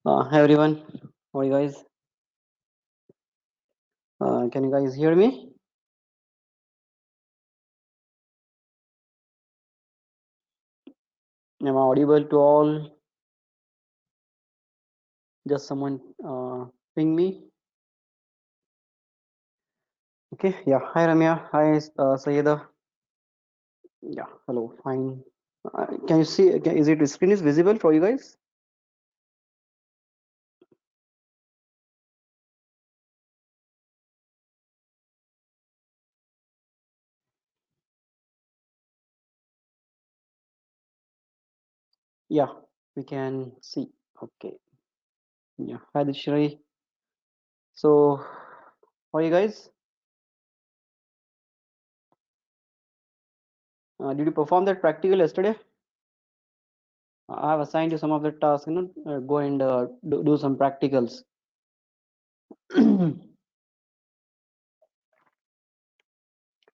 Hi everyone, how are you guys? Can you guys hear me? Am I audible to all? Just someone ping me. Okay, yeah. Hi Ramya. Hi Sayeda. Yeah, hello. Fine. Can you see? Is it screen is visible for you guys? Yeah, we can see. Okay. Yeah. Hi Dishri. So, how are you guys? Did you perform that practical yesterday? I have assigned you some of the tasks. Go and do some practicals.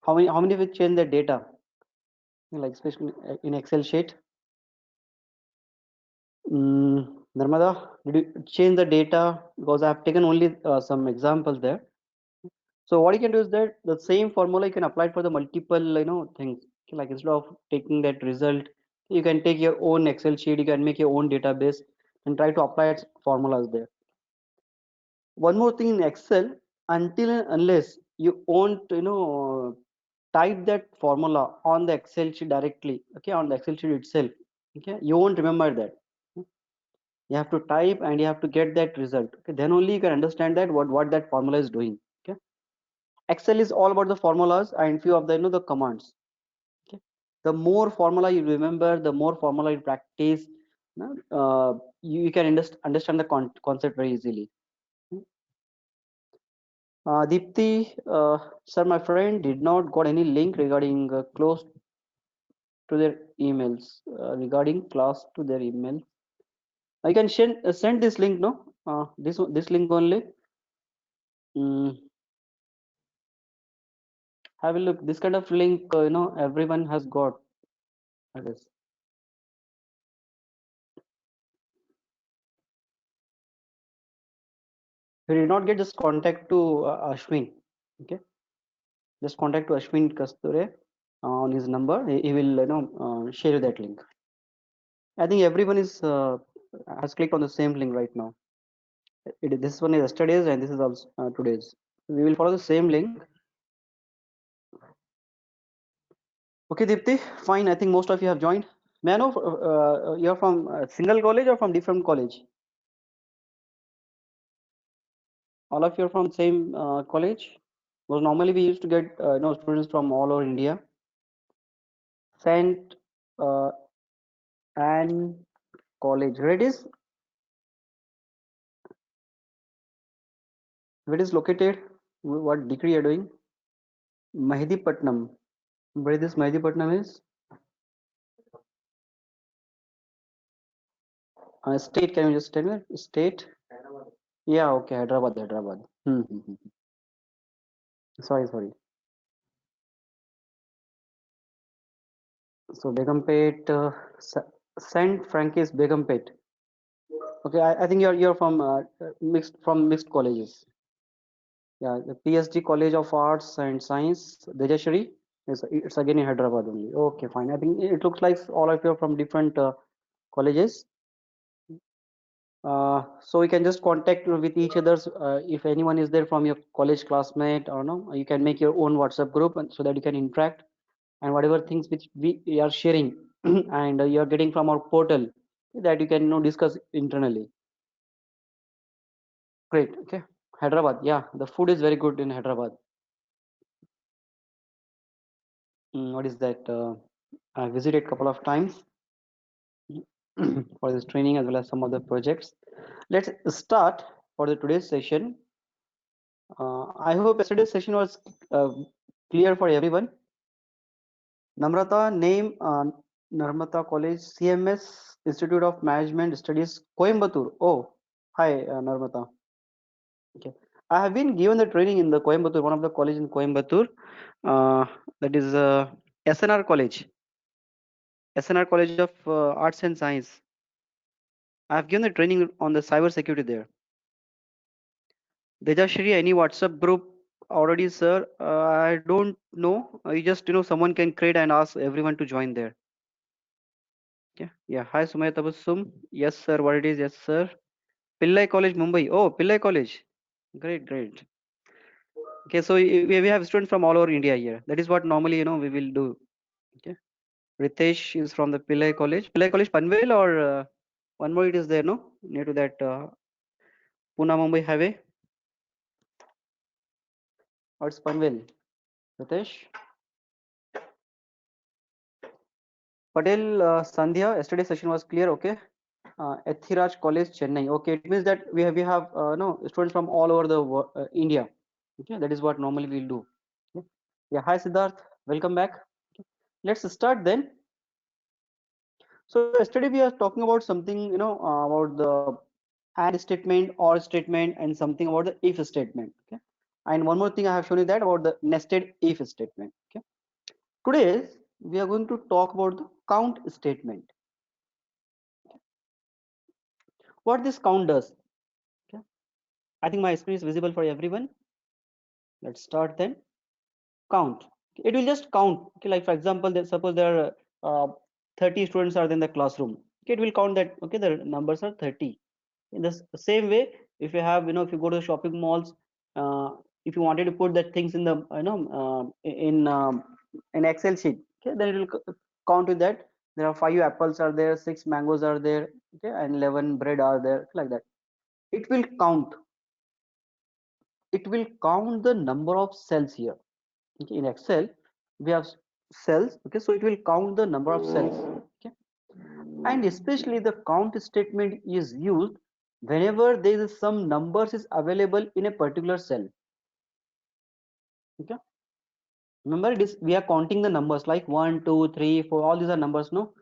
How many of you change the data? Like especially in Excel sheet. Narmada, did you change the data? Because I have taken only some examples there. So what you can do is that the same formula you can apply it for the multiple, things. Okay, like instead of taking that result, you can take your own Excel sheet, you can make your own database and try to apply its formulas there. One more thing in Excel, until and unless you won't, type that formula on the Excel sheet directly, okay, on the Excel sheet itself, okay, you won't remember that. You have to type and you have to get that result. Okay, then only you can understand that what that formula is doing. Okay, Excel is all about the formulas and few of the the commands. Okay, the more formula you remember, the more formula you practice, you can understand the concept very easily. Deepti, sir, my friend did not got any link regarding close to their emails, regarding class to their email. I can send this link, no? This link only. Mm, have a look. This kind of link, everyone has got. I guess. If you did not get, just contact to Ashwin. Okay, just contact to Ashwin Kasture on his number. He will, share you that link. I think everyone is has clicked on the same link right now. This one is yesterday's and this is also today's. We will follow the same link. Okay, Deepti, fine. I think most of you have joined. May I know you're from a single college or from different college? All of you are from same college? Well, normally we used to get students from all over India. Saint uh, Anne College. Where it is located? What degree you're doing? Mahidipatnam. Where this Mahidipatnam is? State. Can you just tell me? State? Yeah. Okay. Hyderabad. Hyderabad. Hmm. Sorry. So Begumpet, Saint Francis Begumpet. Okay. I think you're from mixed colleges. Yeah, the PSG College of Arts and Science, Dejashri, it's again in Hyderabad only. Okay, fine. I think it looks like all of you are from different colleges. So we can just contact with each other's. If anyone is there from your college classmate or no, you can make your own WhatsApp group and so that you can interact and whatever things which we are sharing and you are getting from our portal that you can discuss internally. Great. Okay. Hyderabad. Yeah, the food is very good in Hyderabad. What is that? I visited couple of times for this training as well as some other projects. Let's start for the today's session. I hope yesterday's session was clear for everyone. Namrata, name Narmata College, CMS Institute of Management Studies, Coimbatore. Oh, hi, Narmata. Okay, I have been given the training in the Coimbatore, one of the college in Coimbatore. Uh, that is SNR College, SNR College of Arts and Science. I've given the training on the cyber security there. Dejashri, any WhatsApp group already, sir? I don't know. You just, someone can create and ask everyone to join there. Yeah, yeah. Hi, Sumaya Tabassum. Yes, sir. What it is? Yes, sir. Pillai College, Mumbai. Oh, Pillai College. Great, great. Okay, so we have students from all over India here. That is what normally, we will do. Okay. Ritesh is from the Pillai College. Pillai College, Panvel, or one more it is there, no? Near to that Pune Mumbai highway. Or it's Panvel. Ritesh. Patel, Sandhya, yesterday session was clear, okay? Ethiraj College, Chennai. Okay, it means that we have no students from all over the India. Okay, that is what normally we'll do. Okay. Yeah, hi Siddharth, welcome back. Okay. Let's start then. So yesterday we are talking about something, about the AND statement, OR statement, and something about the if statement. Okay, and one more thing I have shown you that about the nested if statement. Okay, today we are going to talk about the count statement. What this count does. Okay, I think my screen is visible for everyone. Let's start then. Count. It will just count. Okay, like for example, suppose there are 30 students are in the classroom. Okay, it will count that. Okay, the numbers are 30. In the same way, if you have, if you go to the shopping malls, if you wanted to put that things in the, in an Excel sheet, okay, then it will count with that. There are 5 apples are there, 6 mangoes are there, okay, and 11 bread are there, like that. It will count. It will count the number of cells here. Okay, in Excel we have cells. Okay, so it will count the number of cells. Okay, and especially the count statement is used whenever there is some numbers is available in a particular cell. Okay, remember it is we are counting the numbers like 1 2 3 4, all these are numbers, no?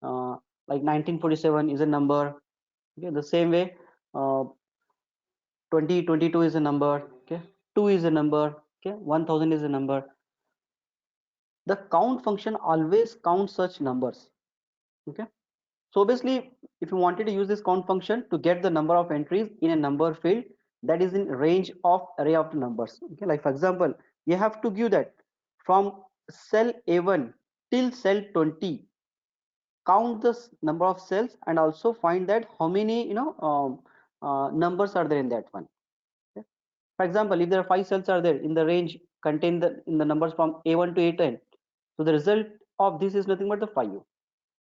Like 1947 is a number. Okay, the same way, 2022 is a number. Okay, 2 is a number. Okay, 1000 is a number. The count function always counts such numbers. Okay, so obviously, if you wanted to use this count function to get the number of entries in a number field that is in range of array of numbers. Okay, like for example, you have to give that from cell A1 till cell 20, count the number of cells and also find that how many, numbers are there in that one. Okay. For example, if there are 5 cells are there in the range contain the in the numbers from A1 to A10, so the result of this is nothing but the 5. Okay.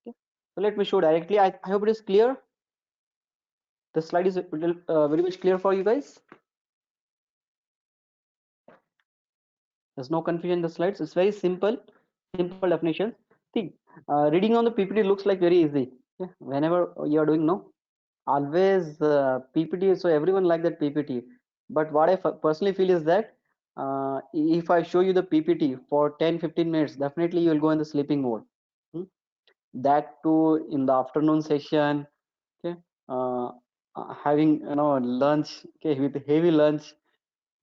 So let me show directly. I hope it is clear. The slide is very much clear for you guys. There's no confusion in the slides. It's very simple, simple definition. See, reading on the PPT looks like very easy. Yeah, whenever you are doing, no, always PPT. So everyone like that PPT. But what I personally feel is that if I show you the PPT for 10-15 minutes, definitely you will go in the sleeping mode. Hmm? That too in the afternoon session. Okay, uh, having lunch. Okay, with heavy lunch.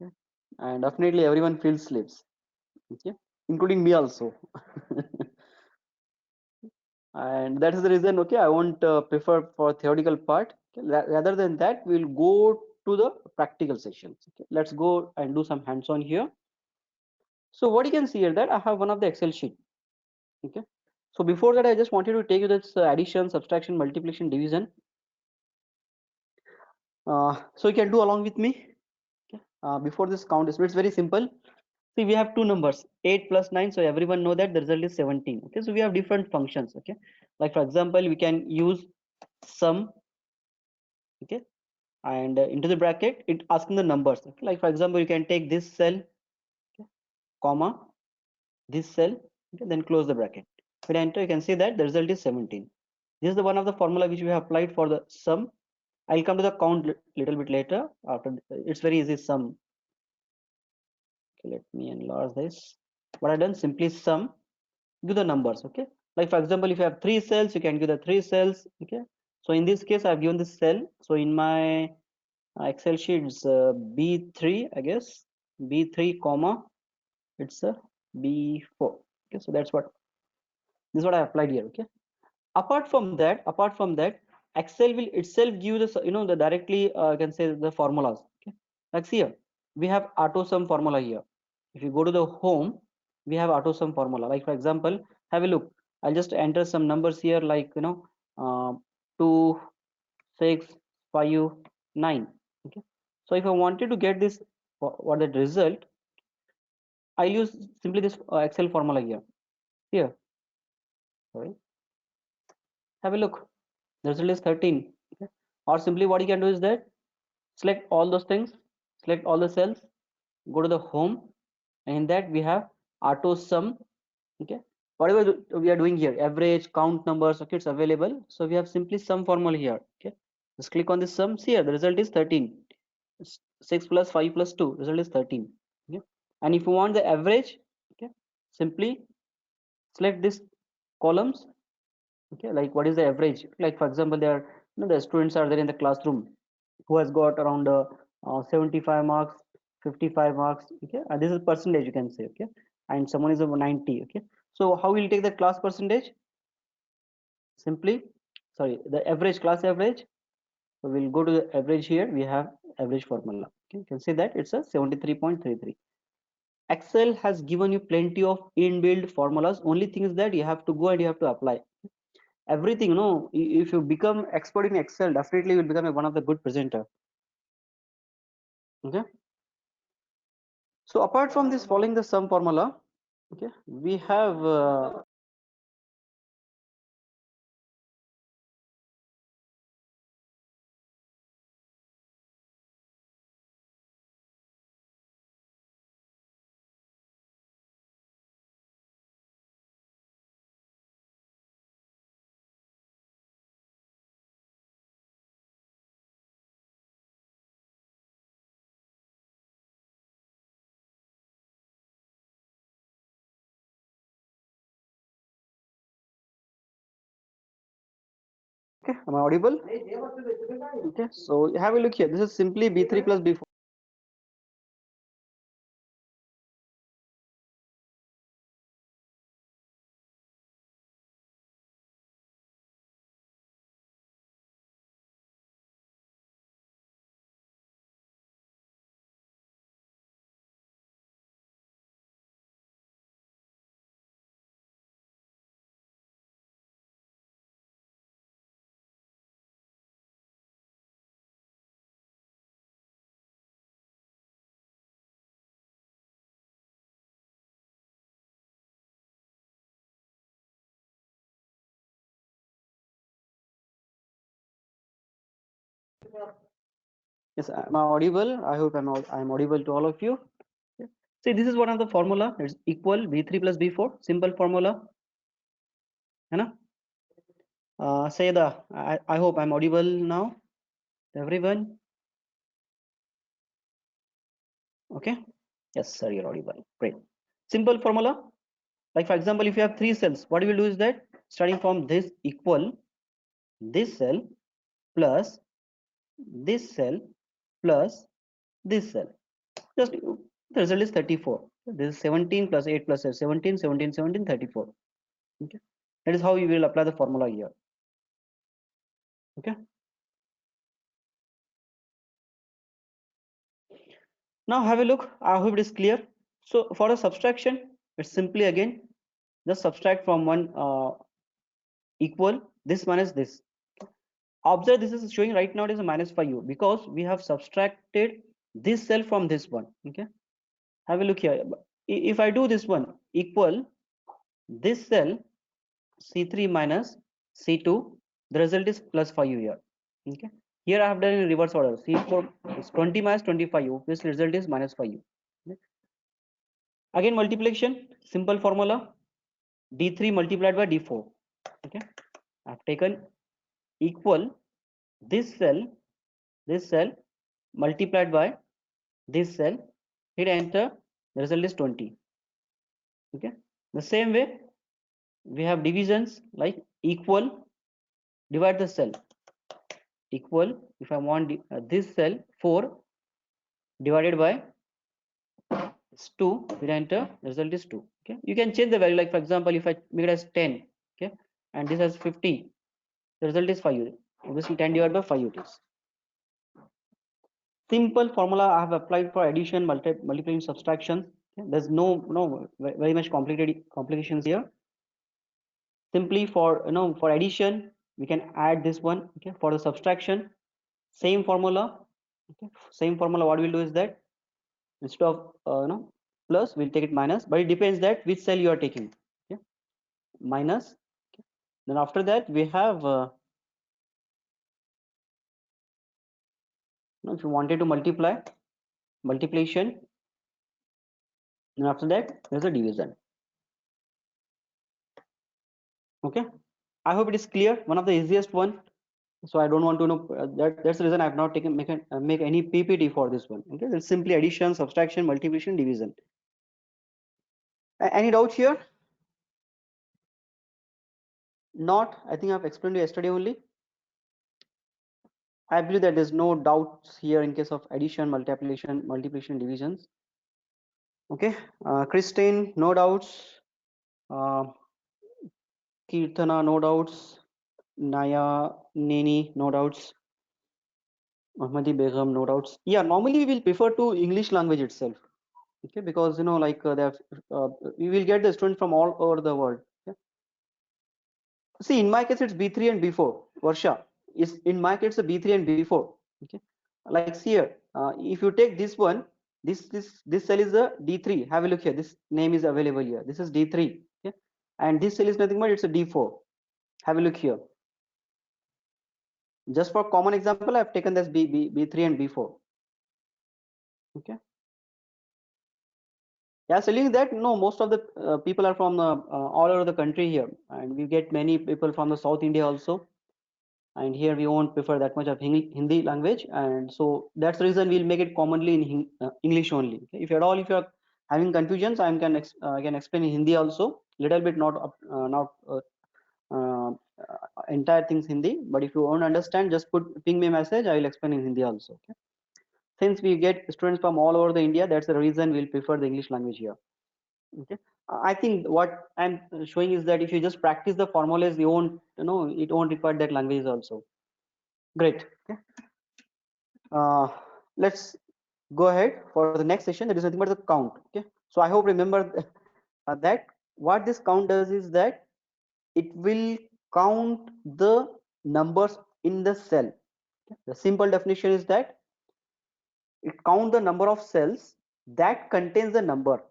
Okay? And definitely everyone feels sleeps. Okay, including me also. And that is the reason. Okay, I won't prefer for theoretical part. Okay? Rather than that, we'll go to the practical sessions. Okay, let's go and do some hands-on here. So what you can see here that I have one of the Excel sheet. Okay, so before that I just wanted to take you this addition, subtraction, multiplication, division. So you can do along with me. Okay, before this count is, it's very simple. See, we have two numbers, 8 plus 9. So everyone know that the result is 17. Okay, so we have different functions. Okay, like for example, we can use sum. Okay, and into the bracket, it asking the numbers. Okay, like for example, you can take this cell, okay, comma, this cell, okay, then close the bracket. When I enter, you can see that the result is 17. This is the one of the formula which we have applied for the sum. I'll come to the count little bit later. After it's very easy sum. Okay, let me enlarge this. What I done, simply sum, give the numbers. Okay, like for example, if you have 3 cells, you can give the 3 cells. Okay, so in this case I've given this cell. So in my Excel sheets, B3, I guess, B3 comma, it's a B4. Okay, so that's what, this is what I applied here. Okay, apart from that, Excel will itself give the the directly I can say the formulas. Okay, like here we have auto sum formula here. If you go to the home, we have auto sum formula. Like for example, have a look. I'll just enter some numbers here, like 2, 6, 5, 9. Okay, so if I wanted to get this what the result, I'll use simply this Excel formula here. Here, sorry, have a look. The result is 13. Okay. Or simply what you can do is that select all those things, select all the cells, go to the home, and in that we have auto sum. Okay, whatever we are doing here, average, count numbers, okay, it's available. So we have simply sum formula here. Okay, just click on this sum. See here, the result is 13. 6 plus 5 plus 2, result is 13. Okay, and if you want the average, okay, simply select this columns. Okay, like what is the average? Like for example, there are the students are there in the classroom who has got around 75 marks, 55 marks. Okay, and this is percentage, you can say. Okay, and someone is over 90. Okay, so how will you take the class percentage? Simply, sorry, the average, class average. So we'll go to the average here. We have average formula. Okay, you can see that it's a 73.33. Excel has given you plenty of inbuilt formulas. Only thing is that you have to go and you have to apply everything. If you become expert in Excel, definitely you will become one of the good presenter. Okay, so apart from this following the sum formula, okay, we have okay, am I audible? Okay, so have a look here. This is simply B3 plus B4. Yes, am I audible? I hope I'm audible to all of you. Yeah. See, this is one of the formula. It's equal B3 plus B4. Simple formula. है ना? Say I hope I'm audible now. Everyone. Okay. Yes, sir, you're audible. Great. Simple formula. Like for example, if you have 3 cells, what we will do is that starting from this equal this cell plus this cell plus this cell. Just the result is 34. This is 17 plus 8 plus 17, 17, 17, 34. Okay. That is how you will apply the formula here. Okay. Now have a look. I hope it is clear. So for the subtraction, it's simply again just subtract from one equal this minus this. Observe this is showing right now it is a minus 5u because we have subtracted this cell from this one. Okay. Have a look here. If I do this one equal this cell C3 minus C2, the result is plus 5u here. Okay. Here I have done in reverse order. C4 is 20 minus 25u. This result is minus 5u. Okay. Again multiplication, simple formula D3 multiplied by D4. Okay. I have taken equal this cell multiplied by this cell, hit enter, the result is 20. Okay. The same way we have divisions like equal, divide the cell, equal, if I want this cell 4 divided by 2, hit enter, the result is 2. Okay, you can change the value, like for example if I make it as 10, okay, and this as 50, the result is 5. Obviously 10 divided by 5 it is. Simple formula I have applied for addition, multiplication, subtraction. Okay? There's no very much complications here. Simply for for addition, we can add this one. Okay, for the subtraction, same formula. Okay, same formula. What we'll do is that instead of plus, we'll take it minus. But it depends that which cell you are taking. Okay, minus. Okay. Then after that we have if you wanted to multiply, multiplication. And after that there's a division. Okay, I hope it is clear. One of the easiest one. So I don't want to know that's the reason I have not taken make any PPT for this one. Okay, it's simply addition, subtraction, multiplication, division. Any doubts here? Not. I think I've explained it yesterday only. I believe that there's no doubts here in case of addition, multiplication, divisions. Okay, Christine, no doubts. uh, Kirtana, no doubts. Naya, Neni, no doubts. Ahmadi Begum, no doubts. Yeah, normally we will prefer to English language itself. Okay, because like we will get the students from all over the world. Okay? See, in my case it's B3 and B4. Varsha is in my case a B3 and B4. Okay, like here, if you take this one, this cell is a D3. Have a look here. This name is available here. This is D3. Okay, and this cell is nothing but it's a D4. Have a look here. Just for common example, I've taken this B3 and B4. Okay. Yeah, selling that most of the people are from all over the country here, and we get many people from the South India also. And here we won't prefer that much of Hindi language, and so that's the reason we'll make it commonly in English only. Okay? If at all, if you're having confusions, I can explain in Hindi also, little bit, not entire things Hindi. But if you won't understand, just ping me a message. I will explain in Hindi also. Okay? Since we get students from all over the India, that's the reason we'll prefer the English language here. Okay, I think what I'm showing is that if you just practice the formulas, you won't it won't require that language also. Great. Okay, let's go ahead for the next session. That is nothing but the count. Okay, so I hope remember that what this count does is that it will count the numbers in the cell. Okay? The simple definition is that it count the number of cells that contains the number.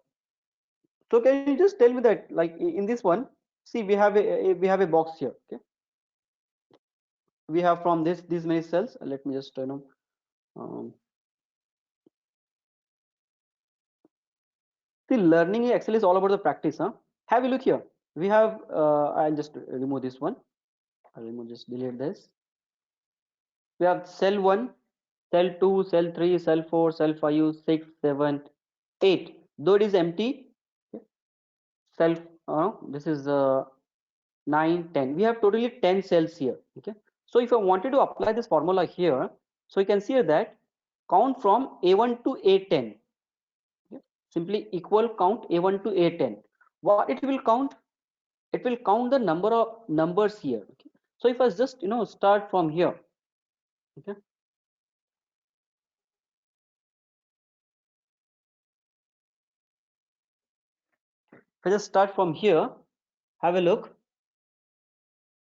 So can you just tell me that, like in this one, see we have a box here. Okay, we have from these many cells. Let me just um, see, learning in Excel is all about the practice. Huh? Have a look here. We have I'll just remove this one. I'll remove, just delete this. We have cell 1, cell 2, cell 3, cell 4, cell 5, 6, 7, 8. Though it is empty, okay, cell this is 9, 10. We have totally 10 cells here. Okay, so if I wanted to apply this formula here, so you can see that count from A1 to A10. Okay? Simply equal count A1 to A10. What it will count? It will count the number of numbers here. Okay? So if I just start from here. Okay, if I just start from here, have a look.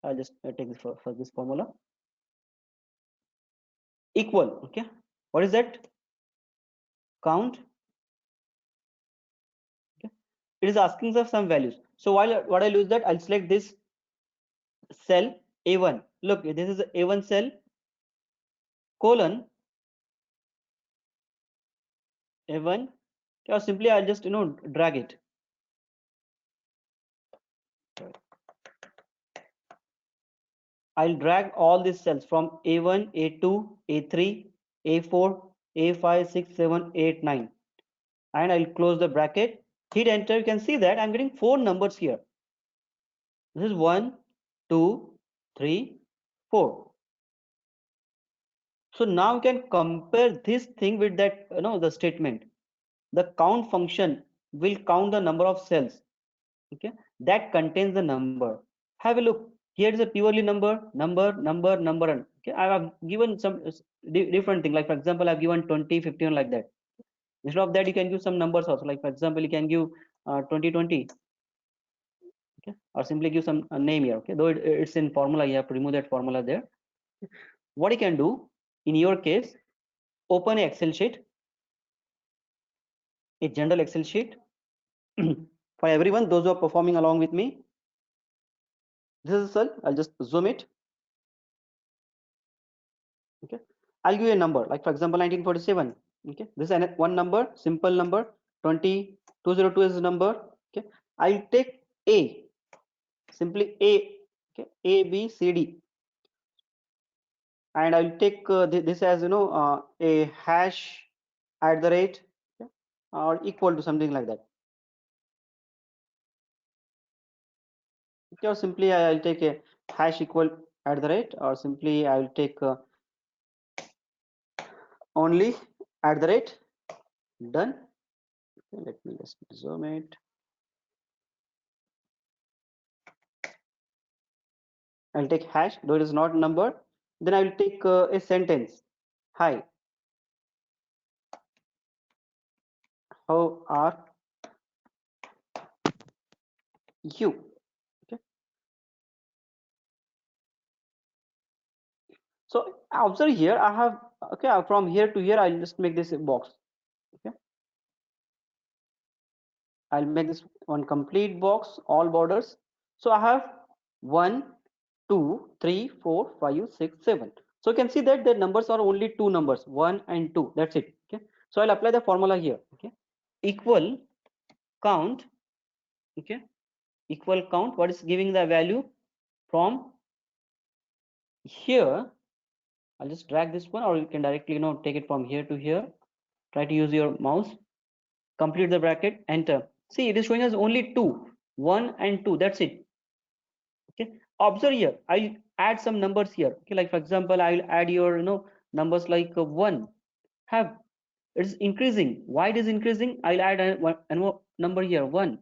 I'll just take this for this formula. Equal. Okay, what is that? Count. Okay, it is asking for some values. So while what I'll use that, I'll select this cell A1. Look, this is A1 cell, colon A1. Or simply I'll just drag it. I'll drag all these cells from A1, A2, A3, A4, A5, 6, 7, 8, 9, and I'll close the bracket, hit enter. You can see that I'm getting 4 numbers here. This is 1, 2, 3, 4. So now you can compare this thing with that, the statement. The count function will count the number of cells, okay, that contains the number. Have a look. Here is a purely number, and okay, I have given some different thing. Like for example, I've given 20, 15 like that. Instead of that, you can give some numbers also. Like for example, you can give 2020, okay, or simply give some name here. Okay, though it's in formula, you have to remove that formula there. What you can do in your case, open a Excel sheet, a general Excel sheet for everyone. Those who are performing along with me, this is a cell. I'll just zoom it. Okay, I'll give you a number. Like for example, 1947. Okay, this is one number, simple number. 20202 is a number. Okay, I'll take A, simply A. Okay, A B C D, and I'll take this as a hash at the rate, okay, or equal to something like that. Okay, or simply I'll take a hash equal at the rate, or simply I'll take only at the rate. Done. Okay, let me just zoom it. I'll take hash, though it is not number. Then I will take a sentence. Hi, how are you? Okay. So observe here, I have, okay, from here to here, I'll just make this a box. Okay. I'll make this one complete box, all borders. So I have 1, 2, 3, 4, 5, 6, 7. So you can see that the numbers are only two numbers, 1 and 2. That's it. Okay. So I'll apply the formula here. Okay. Equal count. Okay. Equal count. What is giving the value from here? I'll just drag this one, or you can directly take it from here to here. Try to use your mouse. Complete the bracket. Enter. See, it is showing us only two, 1 and 2. That's it. Okay, observe here, I'll add some numbers here. Okay, like for example, I'll add your numbers like 1. Have, it's increasing. Why it is increasing? I'll add one number here, 1.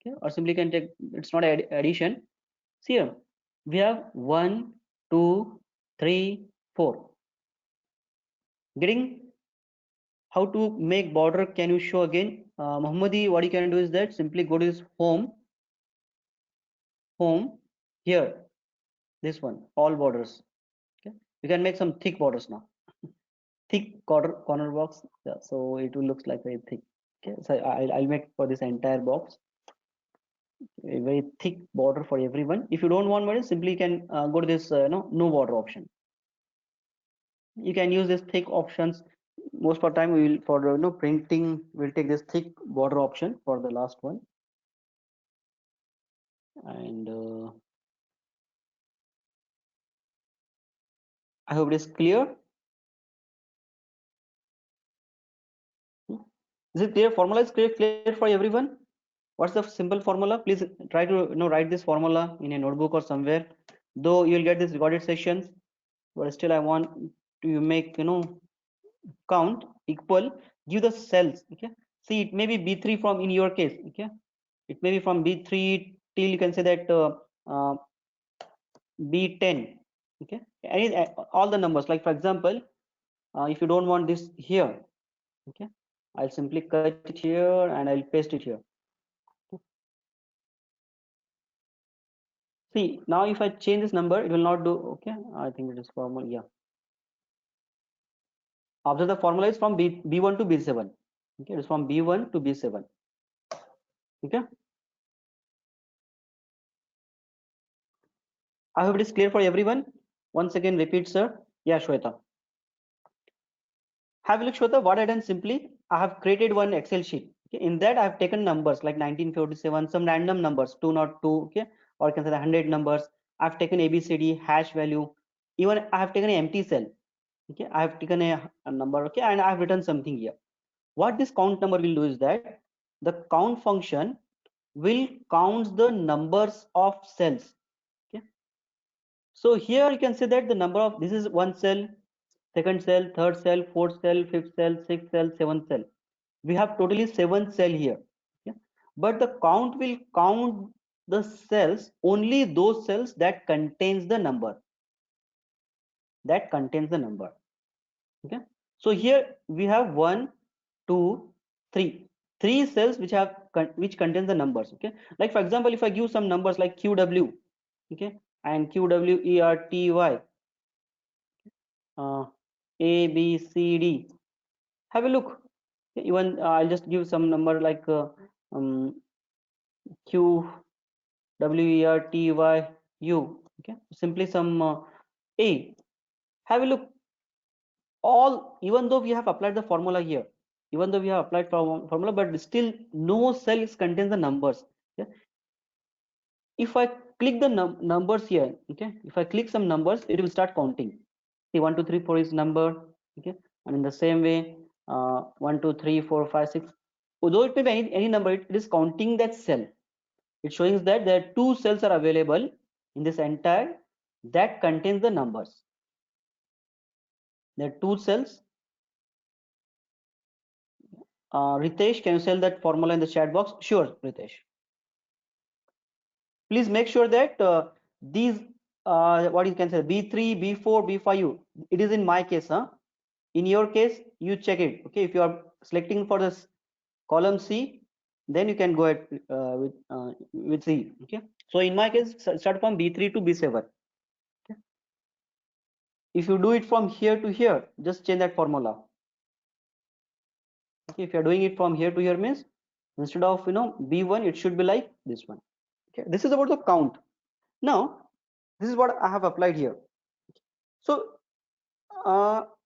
Okay, or simply can take, it's not addition. See here, we have 1, 2, 3, 4. Getting? How to make border? Can you show again? Mohammadi, what you can do is that simply go to this home here, this one, all borders. Okay, you can make some thick borders now. Thick corner box. Yeah, so it will looks like very thick. Okay, so I'll make for this entire box a very thick border for everyone. If you don't want border, simply you can go to this no border option. You can use this thick options. Most of the time we will, for printing, we'll take this thick border option for the last one. And I hope it is clear. Is it clear? Formula is clear for everyone? What's the simple formula? Please try to write this formula in a notebook or somewhere. Though you'll get this recorded sessions, but still I want to make count equal, give the cells. Okay, see, it may be B3 from, in your case. Okay, it may be from B3 till you can say that B10. Okay, all the numbers. Like for example, if you don't want this here, okay, I'll simply cut it here and I'll paste it here. See, now if I change this number, it will not do. Okay, I think it is formal. Yeah. Observe the formula is from B1 to B7. Okay, it's from B1 to B7. Okay. I hope it is clear for everyone. Once again, repeat, sir. Yeah, Shweta. Have a look, Shweta. What I done simply, I have created one Excel sheet. Okay, in that I have taken numbers like 1947, some random numbers, 202. Okay, or you can say the 100 numbers. I've taken ABCD hash value. Even I have taken an empty cell. Okay, I have taken a number. Okay, and I have written something here. What this count number will do is that the count function will count the numbers of cells. Okay, so here you can say that the number of, this is one cell, second cell, third cell, fourth cell, fifth cell, sixth cell, seventh cell. We have totally 7 cell here. Okay, but the count will count the cells, only those cells that contains the number, okay. So here we have 1 2 3, three cells which contains the numbers, okay. Like for example, if I give some numbers like QW, okay, and QWERTY, A B C D, have a look. Even I'll just give some number like um, QWERTYU, okay, simply some A. Have a look. All, even though we have applied the formula here, even though we have applied formula, but still no cells contains the numbers. Yeah? If I click the numbers here, okay, if I click some numbers, it will start counting. See, 1 2 3 4 is number, okay, and in the same way 1 2 3 4 5 6, although it may be any number, it is counting that cell. It shows that there are two cells are available in this entire that contains the numbers. There are two cells. Ritesh, can you sell that formula in the chat box? Sure, Ritesh. Please make sure that these, what you can say, B3, B4, B5, it is in my case. Huh? In your case, you check it. Okay, if you are selecting for this column C, then you can go ahead with C. Okay, so in my case, start from B3 to B7. Okay? If you do it from here to here, just change that formula. Okay, if you are doing it from here to here, means instead of B1, it should be like this one. Okay, this is about the count. Now this is what I have applied here. So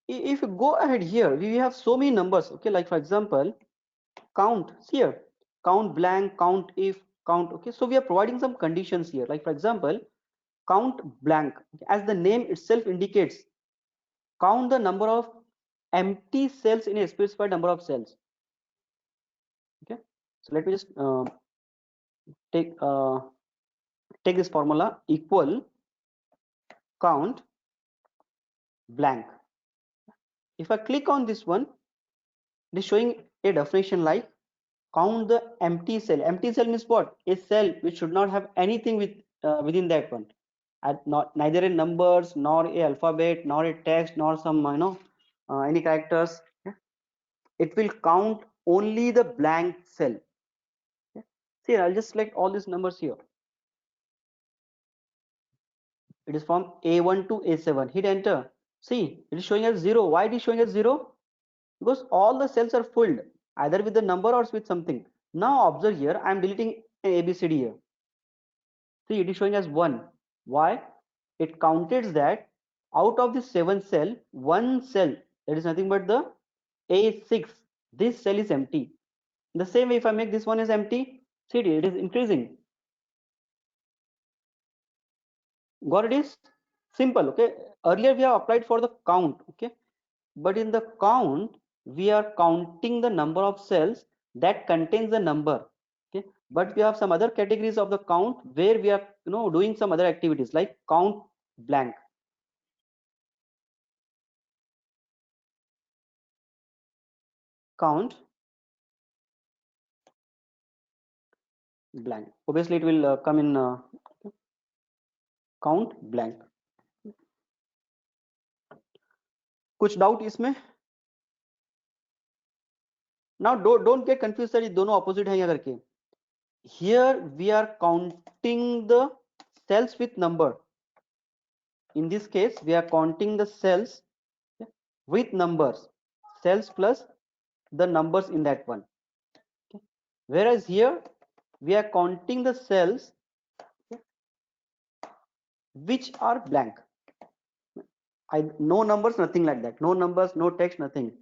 if you go ahead here, we have so many numbers. Okay, like for example, count here, count blank, count if, count. Okay, so we are providing some conditions here. Like for example, count blank, as the name itself indicates, count the number of empty cells in a specified number of cells. Okay, so let me just take this formula, equal count blank. If I click on this one, it is showing a definition like count the empty cell. Empty cell means what? A cell which should not have anything within that one, not neither in numbers nor a alphabet nor a text nor some any characters. Yeah? It will count only the blank cell. Yeah? See, I'll just select all these numbers here. It is from A1 to A7. Hit enter. See, it is showing as 0. Why it is showing as 0? Because all the cells are filled either with the number or with something. Now observe here, I am deleting an ABCD here. See, it is showing as 1. Why? It counted that out of the 7 cell, one cell, that is nothing but the A6, this cell is empty. In the same way, if I make this one is empty, see, it is increasing. Got it? Is simple. Okay, earlier we have applied for the count. Okay, but in the count we are counting the number of cells that contains the number. Okay, but we have some other categories of the count where we are doing some other activities like count blank. Count blank, obviously it will come in count blank. कुछ doubt इसमें? Now don't get confused that ये दोनों opposite हैं यहाँ करके. Here we are counting the cells with number. In this case we are counting the cells with numbers, cells plus the numbers in that one. Okay. Whereas here we are counting the cells which are blank. No numbers, nothing like that. No numbers, no text, nothing.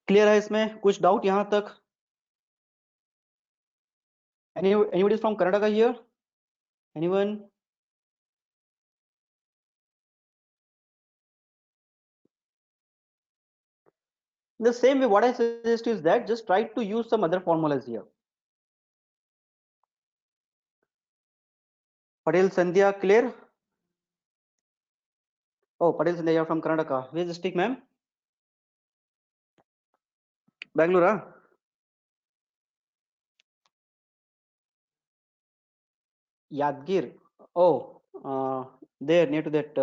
Clear है इसमें? कुछ doubt यहां तक? Anybody from Karnataka here? Anyone? The same way, what I suggest is that just try to use some other formulas here. Patel Sandhya, clear? Oh, Patel Sandhya, you're from Karnataka. Where's the district, ma'am? Bangalore, huh? Yadgir. Oh, there near to that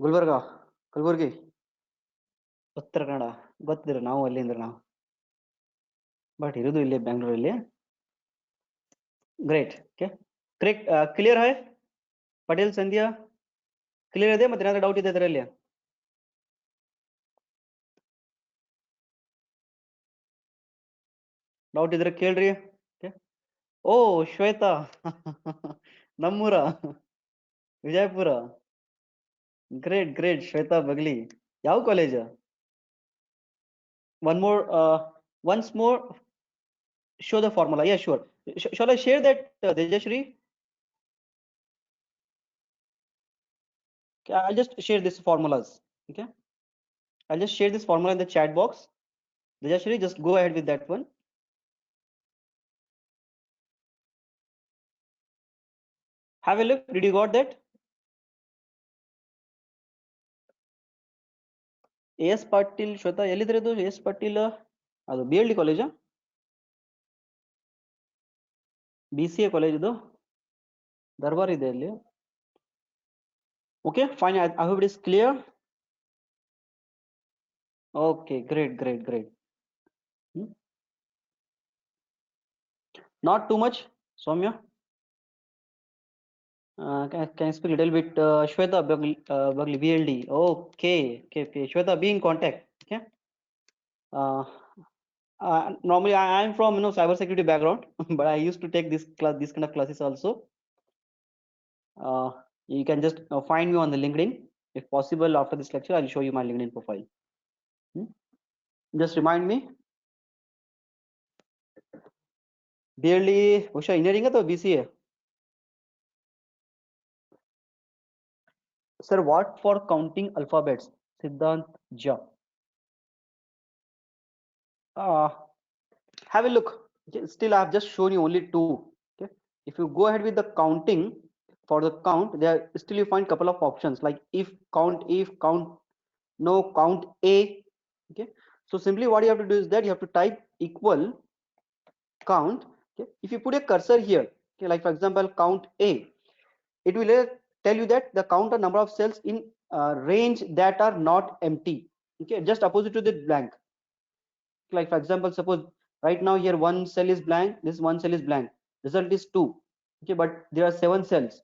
Gulbarga, Kalburgi, Uttara Kannada ಗೊತ್ತಿದ್ರೆ ನಾವು ಅಲ್ಲಿಂದ ನಾವು but ಇರೋದು ಇಲ್ಲಿ ಬೆಂಗಳೂರಲ್ಲಿ great okay correct clear hi Patel Sandhya clear ಇದೆ ಮತ್ತೆ ಏನಾದ್ರು ಡೌಟ್ ಇದೆ ಅದರಲ್ಲಿ ಡೌಟ್ ಇದ್ರೆ ಕೇಳ್ರಿ ಓಕೆ ಓ ಶ್ವೇತಾ ನಮ್ಮೂರ ವಿಜಯಪುರ ಗ್ರೇಟ್ ಗ್ರೇಟ್ ಶ್ವೇತಾ ಬಗ್ಲಿ ಯಾವ college one more once more show the formula. Yeah, sure. Shall I share that, Tejashri? Okay, I'll just share these formulas. Okay, I'll just share this formula in the chat box. Tejashri, just go ahead with that one. Have a look. Did you got that? AS Patil Shweta ಎಲ್ಲಿದ್ರೆ ಅದು AS Patil ಅದು BLD college BCA college ಇದು ದರ್ಬಾರ್ ಇದೆ ಅಲ್ಲಿ okay fine I hope it is clear okay great not too much Soumya can you speak a little bit Shweta Bagli BLD okay Shweta be in contact okay normally I am from cybersecurity background but I used to take this kind of classes also you can just find me on the LinkedIn if possible. After this lecture I'll show you my LinkedIn profile. Just remind me BLD Usha engineering or BCA sir what for counting alphabets Siddhant Ja have a look okay, still I have just shown you only two okay if you go ahead with the counting for the count there still you find couple of options like if count no count a okay so simply what you have to do is that you have to type equal count okay if you put a cursor here okay like for example count a it will tell you that the count the number of cells in range that are not empty okay just opposite to the blank like for example suppose right now here one cell is blank this one cell is blank result is 2 okay but there are 7 cells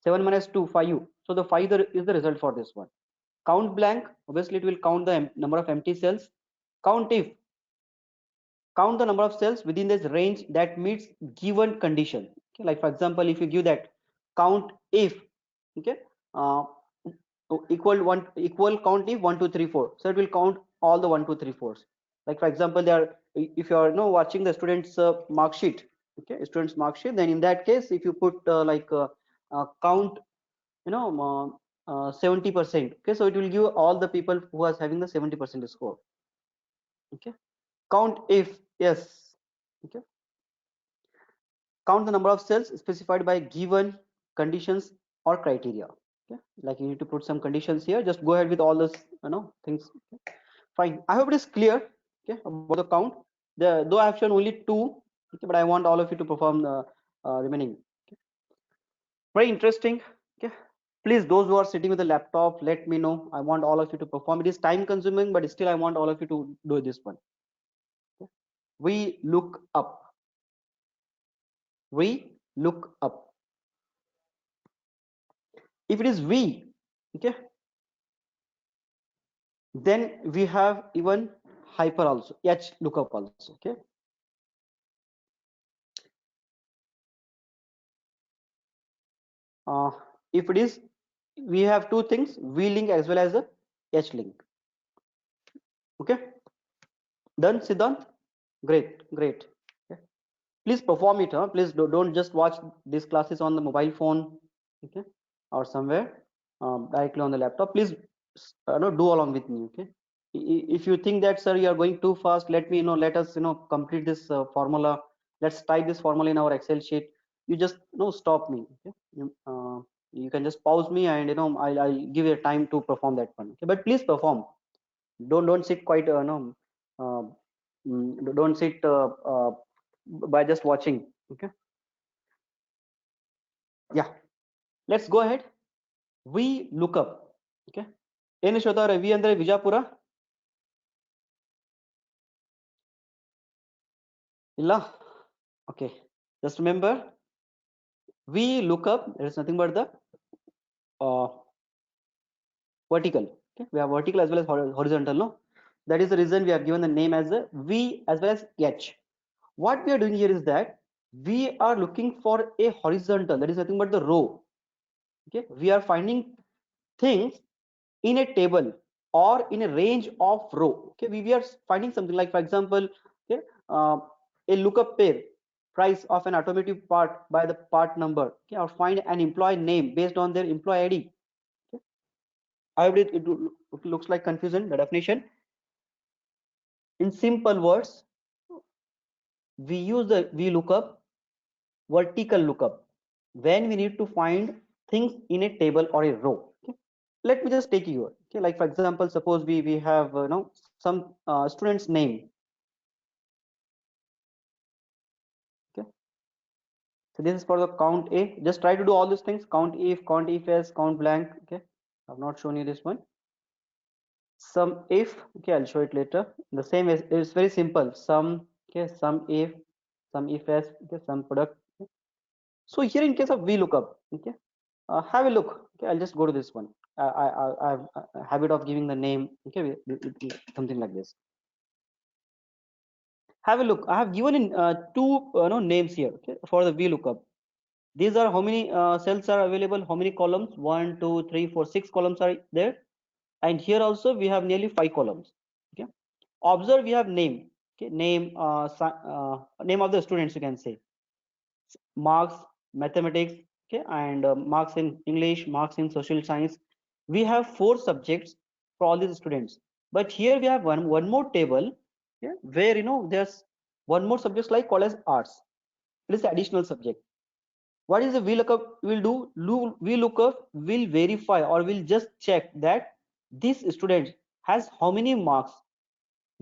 7 minus 2 5 so the 5 is the result for this one count blank obviously it will count the number of empty cells count if count the number of cells within this range that meets given condition okay like for example if you give that count if okay uh, equal count if 1 2 3 4 so it will count all the 1 2 3 4s like for example they are if you are watching the students mark sheet okay students mark sheet then in that case if you put count 70% okay so it will give all the people who are having the 70% score okay count if yes okay count the number of cells specified by given conditions or criteria okay like you need to put some conditions here just go ahead with all those things okay? Fine I hope it is clear okay about the count though I have shown only two okay but I want all of you to perform the remaining okay? Very interesting okay please those who are sitting with a laptop let me know I want all of you to perform it is time consuming but still I want all of you to do this one okay? we look up if it is we okay then we have even hyper also h lookup also okay if it is we have two things v link as well as the h link okay done Siddhant great okay. Please perform it please don't just watch these classes on the mobile phone okay or somewhere directly on the laptop please no, do along with me okay if you think that sir you are going too fast let me let us complete this formula let's type this formula in our excel sheet you just stop me okay You can just pause me, and I'll give you time to perform that one. Okay? But please perform. Don't sit quite no uh, don't sit by just watching. Okay. Yeah. Let's go ahead. We look up. Okay. ಏನು ಶ್ವೇತ ಅವರೇ, V ಅಂದ್ರೆ ವಿಜಾಪುರ ಇಲ್ಲ? Okay. Just remember, we look up. There is nothing but the uh, vertical. Okay. We have vertical as well as horizontal. No, that is the reason we have given the name as the V as well as H. What we are doing here is that we are looking for a horizontal. That is nothing but the row. Okay. We are finding things in a table or in a range of row. Okay. We are finding something like, for example, okay, a lookup pair price of an automotive part by the part number. Okay, or find an employee name based on their employee ID. Okay. I hope it looks like confusion. The definition in simple words, we use the VLOOKUP, vertical lookup, when we need to find things in a table or a row. Okay. Let me just take you. Okay, like for example, suppose we have some student's name. Okay, so this is for the count A. Just try to do all these things: count if, count if as, count blank. Okay, I've not shown you this one. Sum if. Okay, I'll show it later. The same is, it's very simple. Sum. Okay, sum if, sum if as. Okay, sum product. Okay. So here in case of VLOOKUP, okay, have a look. Okay, I'll just go to this one. I have a habit of giving the name. Okay, something like this. Have a look. I have given in two no, names here. Okay, for the VLOOKUP. These are how many cells are available, how many columns? 1, 2, 3, 4, 6 columns are there, and here also we have nearly 5 columns. Okay, observe, we have name. Okay, name, name of the students, you can say, marks, mathematics. Okay, and marks in English, marks in social science. We have 4 subjects for all these students, but here we have one more table. Okay, where there's one more subject like called as arts. It is additional subject. What is the VLOOKUP will do? VLOOKUP will verify or will just check that this student has how many marks.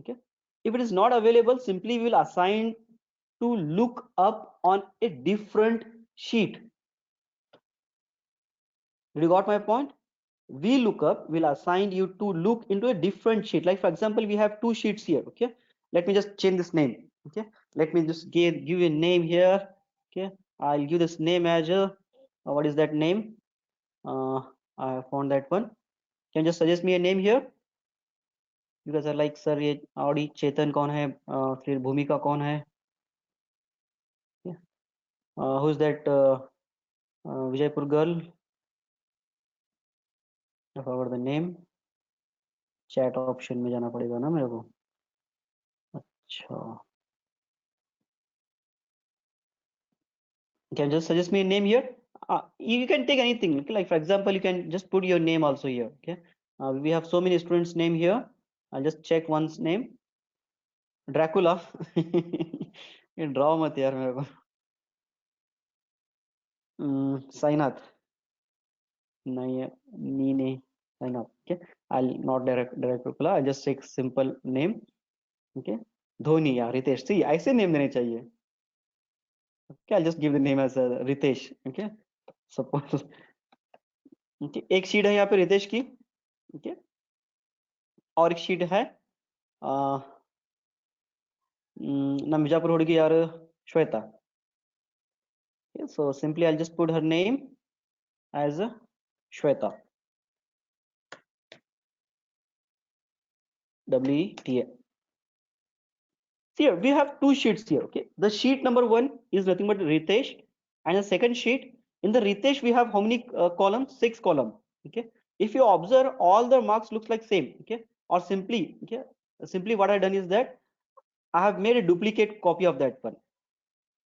Okay, if it is not available, simply we will assign to look up on a different sheet. Did you got my point? VLOOKUP will assign you to look into a different sheet. Like for example, we have 2 sheets here. Okay, let me just change this name. Okay, let me just give you a name here. Okay, I'll give this name as what is that name? I found that one. Can you just suggest me a name here? You guys are like, sir, ये Audi Chetan कौन है? फिर भूमिका कौन है? Yeah. Who's that Vijaypur girl? I forgot the name. Chat option में जाना पड़ेगा ना मेरे को. अच्छा. Can you just suggest me a name here? You can take anything. Okay? Like for example, you can just put your name also here. Okay. We have so many students' name here. I'll just check one's name. Dracula. ये ड्राओ मत यार मेरे को. साइनाथ. नहीं है, नहीं sign up. Okay, I'll not direct Dracula. I'll just take simple name. Okay, Dhoni या Ritesh. See, ऐसे name देने चाहिए. Okay, I'll just give the name as Ritesh. Okay, suppose. Okay, एक शीट है यहाँ पे रितेश की. Okay, और एक शीट है ना मिर्जापुर हुडगी यार Shweta. Okay, so simply I'll just put her name as Shweta. WTA. Here we have 2 sheets here. Okay, the sheet number 1 is nothing but Ritesh, and the second sheet, in the Ritesh we have how many columns? 6 columns. Okay, if you observe, all the marks looks like same. Okay, or simply, okay, simply what I done is that I have made a duplicate copy of that one,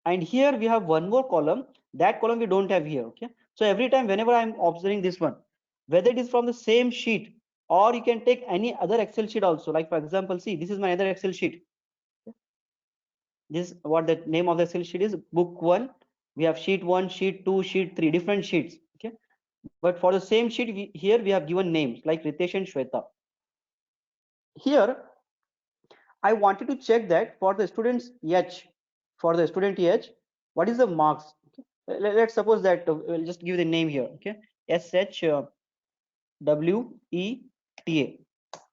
and here we have one more column. That column we don't have here. Okay, so every time whenever I'm observing this one, whether it is from the same sheet or you can take any other Excel sheet also. Like for example, see, this is my other Excel sheet. This what the name of the Excel sheet is, book 1. We have sheet 1, sheet 2, sheet 3, different sheets. Okay, But for the same sheet, here we have given names like Ritesh and Shweta. Here, I wanted to check that for the students H, for the student H, what is the marks? Okay. Let's suppose that we'll just give the name here. Okay, SHWETA.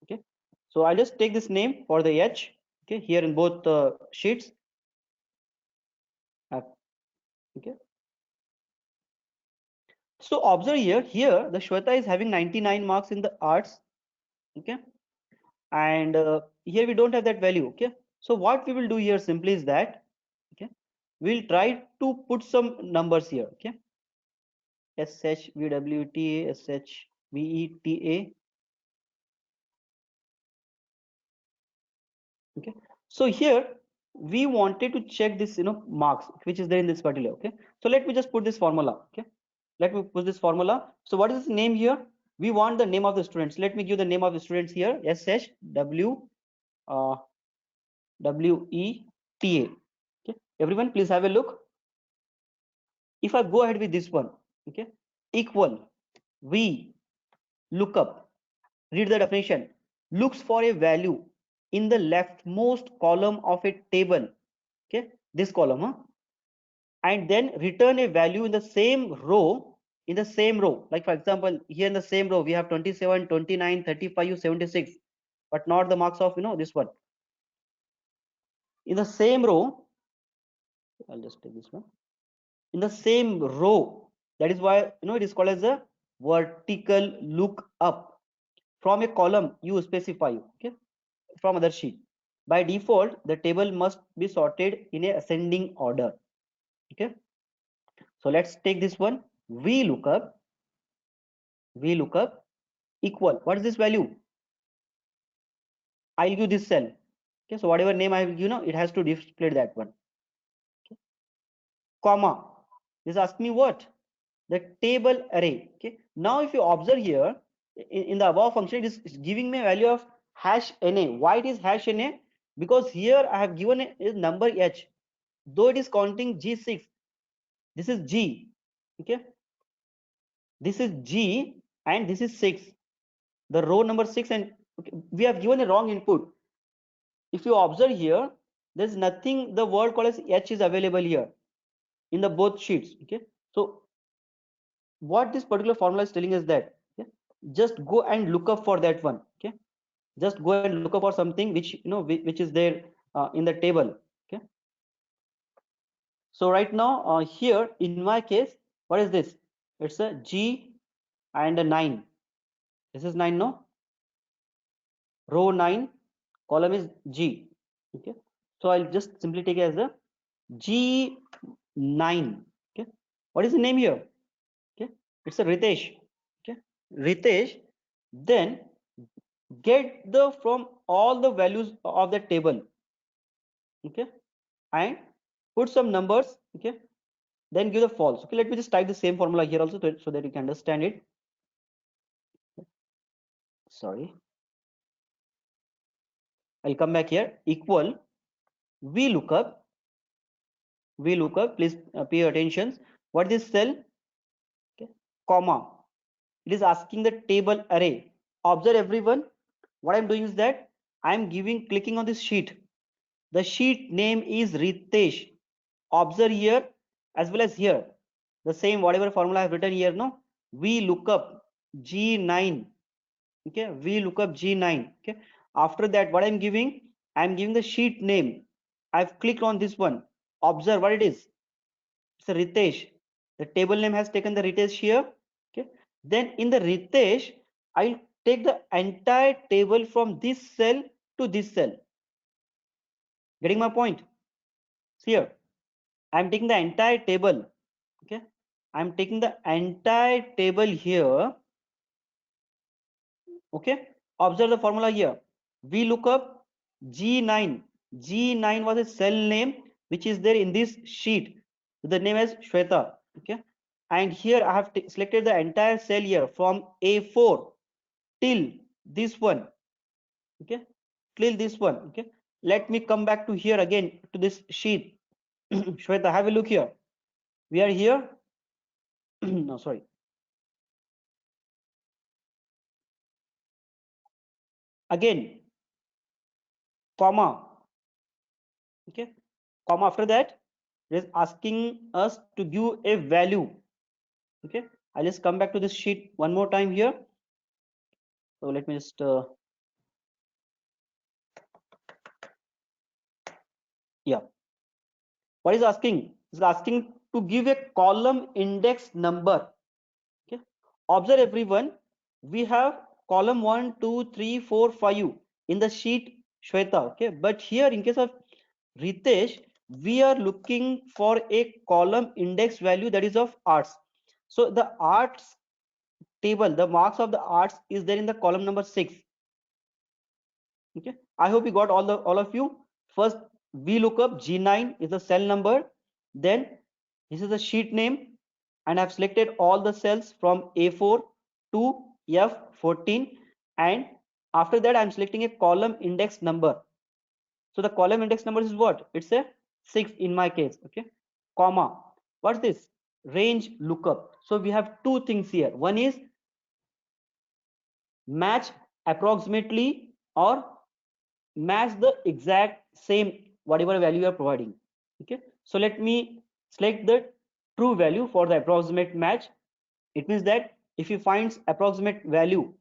Okay, so I'll just take this name for the H. Okay, here in both sheets. Okay. So observe here the Shweta is having 99 marks in the arts. Okay, and here we don't have that value. Okay, so what we will do here simply is that, okay, we'll try to put some numbers here. Okay, SHVWTA, SHVETA. Okay, so here we wanted to check this, marks which is there in this particular. Okay, so let me just put this formula. Okay, let me put this formula. So what is the name here? We want the name of the students. Let me give the name of the students here. SHW uh, WETA. Okay, everyone please have a look. If I go ahead with this one, okay, equal, we look up, read the definition, looks for a value in the leftmost column of a table. Okay, this column, and then return a value in the same row, like for example here in the same row we have 27, 29, 35, 76, but not the marks of this one. In the same row, I'll just take this one. In the same row, that is why it is called as a vertical look up from a column you specify. Okay, from other sheet. By default the table must be sorted in a ascending order. Okay, so let's take this one. We look up equal, what is this value? I'll give this cell. Okay, so whatever name I will give, it has to display that one. Okay. Comma, this asks me what? The table array. Okay, now if you observe here in the above function, it is giving me a value of hash na. Why it is hash na? Because here I have given a number h, though it is counting g6. This is g. Okay, this is g and this is 6, the row number 6, and okay, we have given a wrong input. If you observe here, there's nothing, the word called as h is available here in the both sheets. Okay, so what this particular formula is telling us that, okay, just go and look up for that one. Okay, just go and look up for something which which is there in the table. Okay, so right now here in my case, what is this? It's a g and a 9. This is 9, no? Row 9, column is g. Okay, so I'll just simply take it as a g9. Okay, what is the name here? Okay, it's a Ritesh. Okay, Ritesh, then get the from all the values of the table. Okay, and put some numbers. Okay, then give the false. Okay, let me just type the same formula here also so that you can understand it. Sorry, I'll come back here. Equal, we look up, please pay attention. What is this cell? Okay, comma, it is asking the table array. Observe everyone, what I'm doing is that I'm clicking on this sheet. The sheet name is Ritesh. Observe here as well as here, the same whatever formula I've written here. No, we look up g9. Okay, we look up g9. Okay, after that what I'm giving the sheet name. I've clicked on this one. Observe what it is. It's a Ritesh. The table name has taken the Ritesh here. Okay, then in the Ritesh, I'll take the entire table from this cell to this cell. Getting my point? See here, I'm taking the entire table. Okay, I'm taking the entire table here. Okay, observe the formula here. We look up G9. G9 was a cell name which is there in this sheet. The name is Shweta. Okay, and here I have selected the entire cell here from A4 till this one. Okay, till this one. Okay, let me come back to here again to this sheet. Shweta, have a look here. We are here. No, sorry. again comma, okay, comma. After that it is asking us to give a value. Okay, I'll just come back to this sheet one more time here. So let me just yeah, what is asking? It's asking to give a column index number. Okay, observe everyone, we have column 1 2 3 4 5 in the sheet Shweta. Okay, but here in case of Ritesh, we are looking for a column index value that is of arts. So the arts table, the marks of the arts is there in the column number 6. Okay, I hope you got all of you. First we look up G9 is the cell number, then this is the sheet name, and I've selected all the cells from A4 to F14, and after that I'm selecting a column index number. So the column index number is what? It's a 6 in my case. Okay, comma, what's this? Range lookup. So we have two things here. One is match approximately or match the exact same whatever value you are providing. Okay, so let me select the true value for the approximate match. It means that if you find approximate value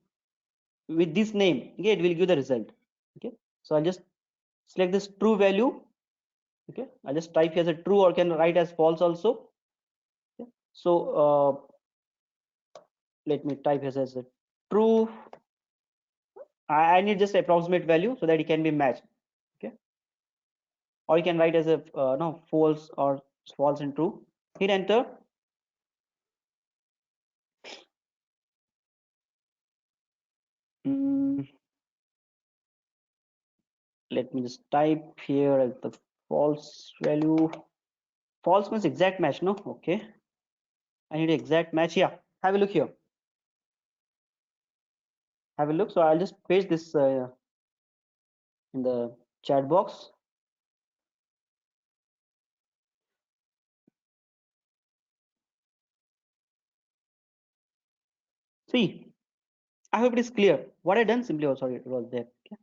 with this name, okay, it will give the result. Okay, so I'll just select this true value. Okay, I'll just type here as a true, or can write as false also. Okay. So let me type here as a true. I need just approximate value so that it can be matched. Okay, or you can write as a no, false or false and true. Hit enter. Mm, let me just type here as the false value. False means exact match, no? Okay, I need exact match. Yeah, have a look here. Have a look. So I'll just paste this in the chat box. See, I hope it is clear. What I done simply, oh sorry, it was there. Okay.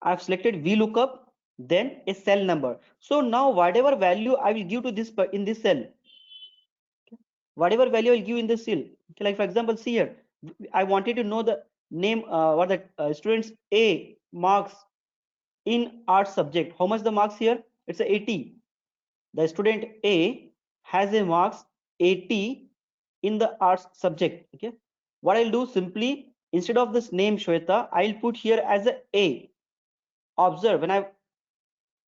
I've selected VLOOKUP, then a cell number. So now whatever value I will give to this in this cell, okay, whatever value I'll give in this cell. Okay, like for example, see here, I wanted to know the name, what the students A marks in art subject. How much the marks here? It's a 80. The student A has a marks 80 in the arts subject. Okay, what I'll do simply, instead of this name Shweta, I'll put here as a. Observe, when I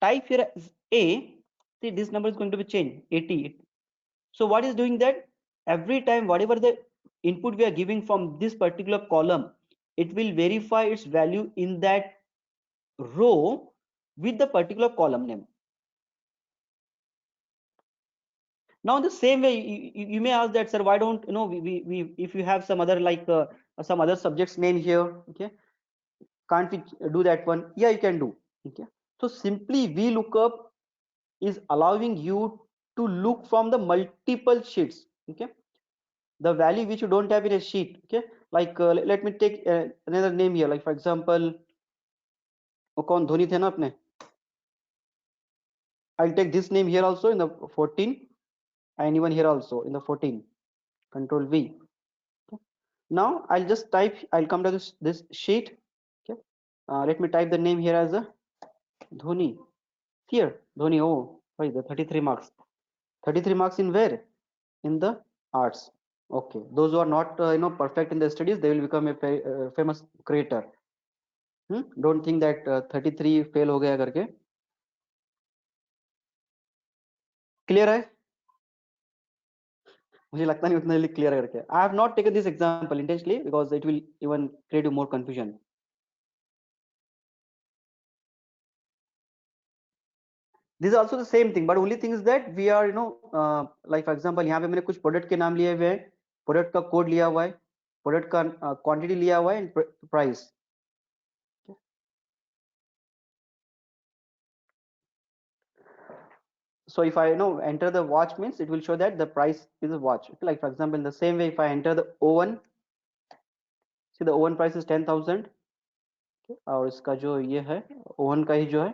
type here as a, see this number is going to be changed 80. So what is doing that? Every time whatever the input we are giving from this particular column, it will verify its value in that row with the particular column name. Now the same way you may ask that, sir, why don't we if you have some other like some other subjects name here, okay, can't we do that one? Yeah, you can do. Okay, so simply VLOOKUP is allowing you to look from the multiple sheets. Okay, the value which you don't have in a sheet. Okay, like let me take another name here, like for example वो कौन धोनी थे ना अपने. I'll take this name here also in the 14, and even here also in the 14. Control V. Okay. Now I'll just type, I'll come to this sheet. Okay, let me type the name here as a Dhoni. Here Dhoni. Oh, why the 33 marks? 33 marks in where? In the arts. Okay, those who are not perfect in their studies, they will become a famous creator. Don't think that 33 fail हो गया करके. Clear है? मुझे लगता नहीं उतना जल्दी clear करके. I have not taken this example intentionally because it will even create you more confusion. This is also the same thing, but only thing is that we are like for example यहाँ पे मैंने कुछ product के नाम लिए हुए हैं, product का code लिया हुआ है, product का quantity लिया हुआ है, and price. So if I enter the watch, means it will show that the price is a watch. Like for example, in the same way, if I enter the oven, see the oven price is 10,000. और इसका जो ये है oven का ही जो है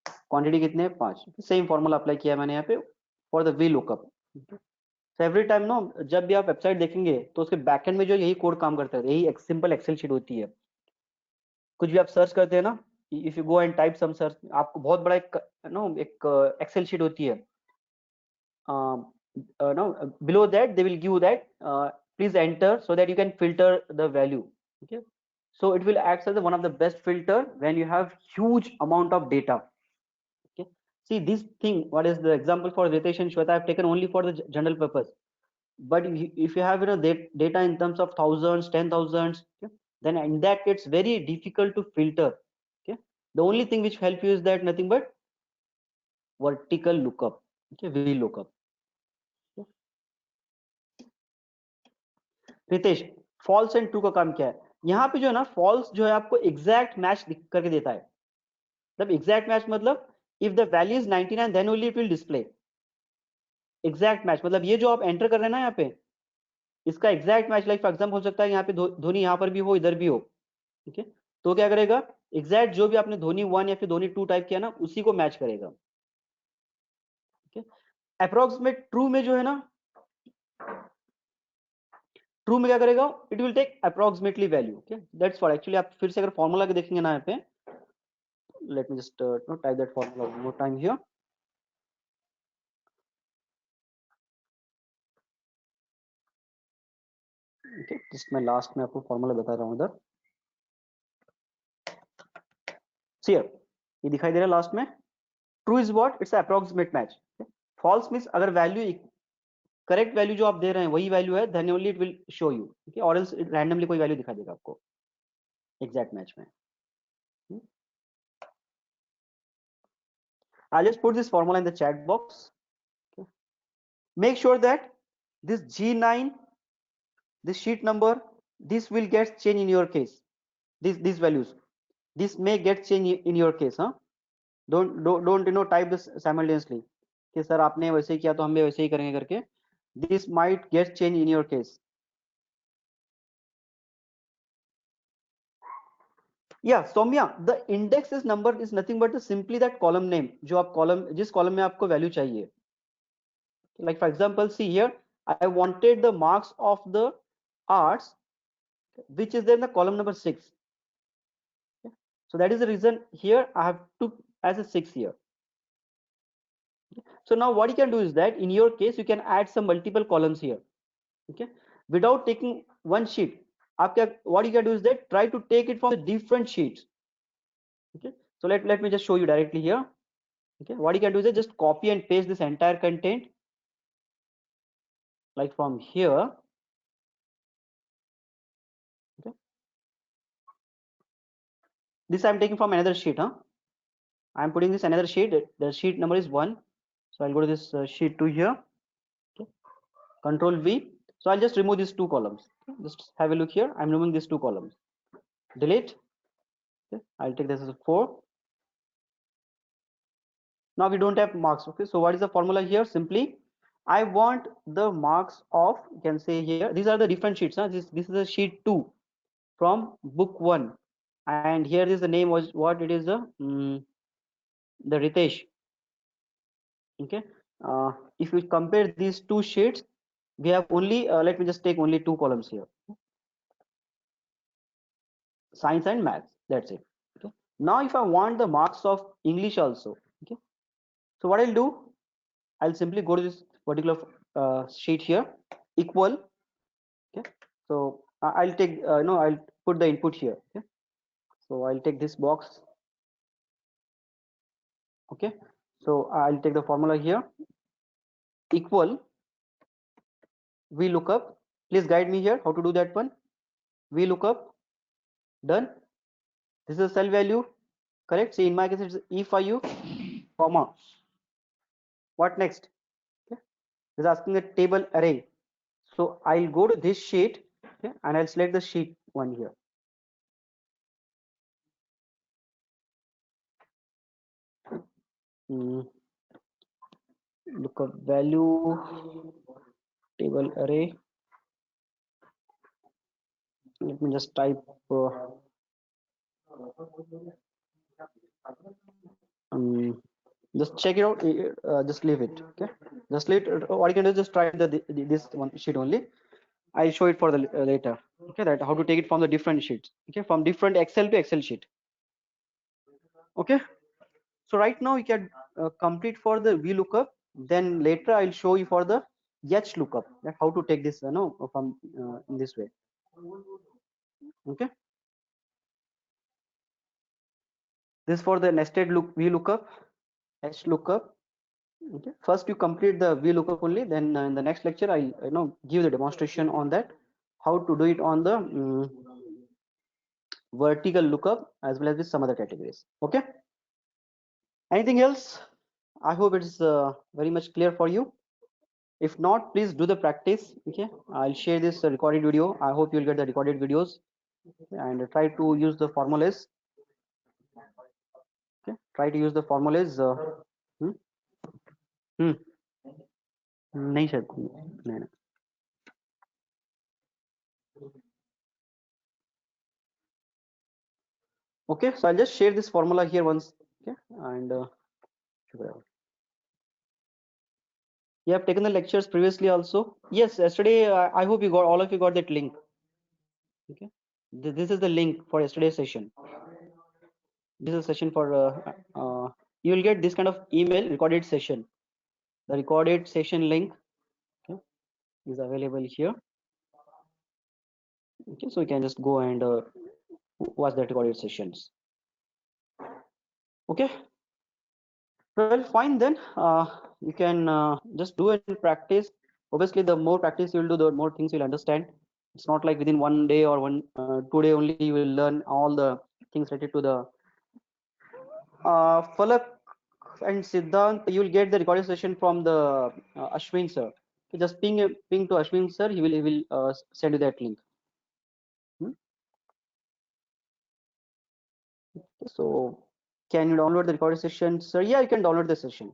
quantity कितने हैं 5। सेम फॉर्मूला अप्लाई किया है मैंने यहाँ पे फॉर द वी लुकअप। तो एवरी टाइम नो जब भी आप वेबसाइट देखेंगे तो उसके बैकएंड में जो यही कोड काम करता है, यही एक सिंपल एक्सेल शीट होती है। कुछ भी आप सर्च करते हैं ना, if you go and type some search, आपको बहुत बड़ा एक नो एक एक्सेल शीट होती है। No, below that they will give you that please enter so that you can filter the value. Okay, so it will act as one of the best filter when you have huge amount of data. Okay, see this thing, what is the example for Ritesh and Shweta I have taken only for the general purpose, but if you have data in terms of thousands, 10,000s, okay, then in that it's very difficult to filter. Okay, the only thing which help you is that nothing but vertical lookup. Okay, V lookup. Ritesh, false and true का काम क्या है? यहाँ पे जो है ना false जो है आपको एग्जैक्ट मैच करके देता है। मतलब एग्जैक्ट मैच मतलब if the value is 99 then only it will display exact match. मतलब ये जो आप एंटर कर रहे हैं ना यहाँ पे, इसका exact match like for example हो सकता है यहाँ पे धोनी यहाँ पर भी हो इधर भी हो। ठीक है, तो क्या करेगा एग्जैक्ट जो भी आपने धोनी 1 या फिर धोनी 2 टाइप किया ना उसी को मैच करेगा। ठीक है, अप्रोक्सीमेट ट्रू में जो है ना, ट्रू में क्या करेगा it will take approximately value. Okay, that's what actually आप फिर से अगर फॉर्मूला के देखेंगे ना यहाँ पे, let me just type that formula one more time here. Okay, just मैं लास्ट में आपको फॉर्मूला बता रहा हूँ इधर। See here, ये दिखाई दे रहा है लास्ट में, true is what, it's approximate match. False means अगर वैल्यू करेक्ट वैल्यू जो आप दे रहे हैं वही वैल्यू है then only it will show you. Okay, और एल्स रैंडमली कोई वैल्यू दिखा देगा आपको एग्जैक्ट मैच में। I'll just put this formula in the chat box. Okay. Make sure that this G9, this sheet number, this will get changed in your case. These values, this may get changed in your case. Huh? Don't type this simultaneously कि sir आपने वैसे ही किया तो हम भी वैसे ही करेंगे करके। This might get changed in your case. Yeah, Soumya, the index is number is nothing but the simply that column name जो आप कॉलम जिस कॉलम में आपको वैल्यू चाहिए। Like for example, see here, I wanted the marks of the arts which is there in the column number 6. Okay? So that is the reason here I have took as a 6 here. So now what you can do is that in your case you can add some multiple columns here. Okay, without taking one sheet, what you can do is that try to take it from the different sheets. Okay, so let me just show you directly here. Okay, what you can do is that just copy and paste this entire content like from here. Okay, this I'm taking from another sheet. I'm putting this another sheet. The sheet number is 1, so I'll go to this sheet 2 here. Okay, Control V. So I'll just remove these 2 columns. Okay? Just have a look here. I'm removing these 2 columns. Delete. Okay, I'll take this as a 4. Now we don't have marks. Okay, so what is the formula here? Simply I want the marks of, you can say here, these are the different sheets. This is a sheet 2 from book 1, and here is the name was what it is, the Ritesh. Okay, if you compare these 2 sheets, we have only let me just take only 2 columns here, science and maths, that's it. Okay, now if I want the marks of English also, okay, so what I'll do, I'll simply go to this particular sheet here, equal. Okay, so I'll take no, I'll put the input here. Okay, so I'll take this box. Okay, so I'll take the formula here, equal VLOOKUP. Please guide me here how to do that one. VLOOKUP, done. This is a cell value, correct? See, in my case it's E5U, comma. What next? Okay, it's asking a table array. So I'll go to this sheet, okay, and I'll select the sheet 1 here. Lookup value, table array. Let me just type Just check it out. Just leave it. Okay. Just leave it. What you can do is just try this one sheet only. I'll show it for the later. Okay, that how to take it from the different sheets. Okay, from different Excel to Excel sheet. Okay. So right now you can complete for the VLOOKUP. Then later I'll show you for the HLOOKUP. That how to take this, from in this way. Okay. This for the nested VLOOKUP, HLOOKUP. Okay. First you complete the VLOOKUP only. Then in the next lecture I give the demonstration on that, how to do it on the vertical lookup as well as with some other categories. Okay. Anything else? I hope it's very much clear for you. If not, please do the practice. Okay, I'll share this recorded video. I hope you'll get the recorded videos and try to use the formulas. Okay, try to use the formulas. Hmm? Hmm. नहीं sir, नहीं. Okay, so I'll just share this formula here once. Okay, and you have taken the lectures previously also. Yes, yesterday I hope you got, all of you got that link. Okay, this is the link for yesterday's session. This is a session for you will get this kind of email recorded session. The recorded session link, okay, is available here. Okay, so you can just go and watch the recorded sessions. Okay, well, fine then. You can just do it in practice. Obviously, the more practice you will do, the more things you'll understand. It's not like within 1 day or 2 day only you will learn all the things related to the Falak and Siddhant. You will get the recorded session from the Ashwin sir. So just ping to Ashwin sir. He will send you that link. Hmm? So can you download the recorded session, sir? Yeah, you can download the session.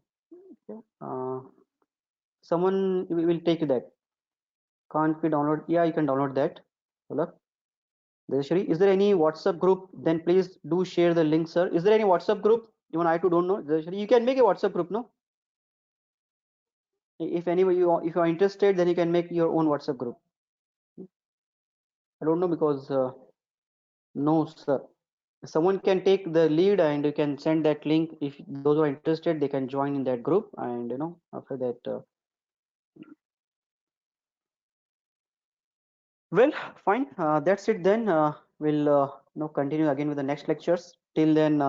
Okay. Someone will take you that. Can't be download? Yeah, you can download that. Falak. Deshri, is there any WhatsApp group? Then please do share the link, sir. Is there any WhatsApp group? Even I too don't know. Deshri, you can make a WhatsApp group, no? If anybody if you are interested, then you can make your own WhatsApp group. I don't know because no, sir. Someone can take the lead and you can send that link. If those who are interested, they can join in that group, and after that. Well, fine. That's it then. We'll continue again with the next lectures. Till then,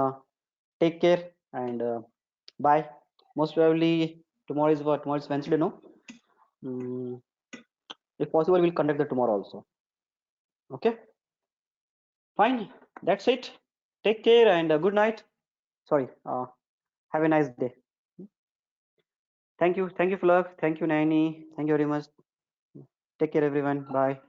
take care and bye. Most probably tomorrow is what? Tomorrow is Wednesday, no? Mm, if possible, we'll conduct the tomorrow also. Okay. Fine. That's it. Take care and good night. Sorry. Have a nice day. Thank you. Thank you, Flug. Thank you, Naini. Thank you very much. Take care, everyone. Bye.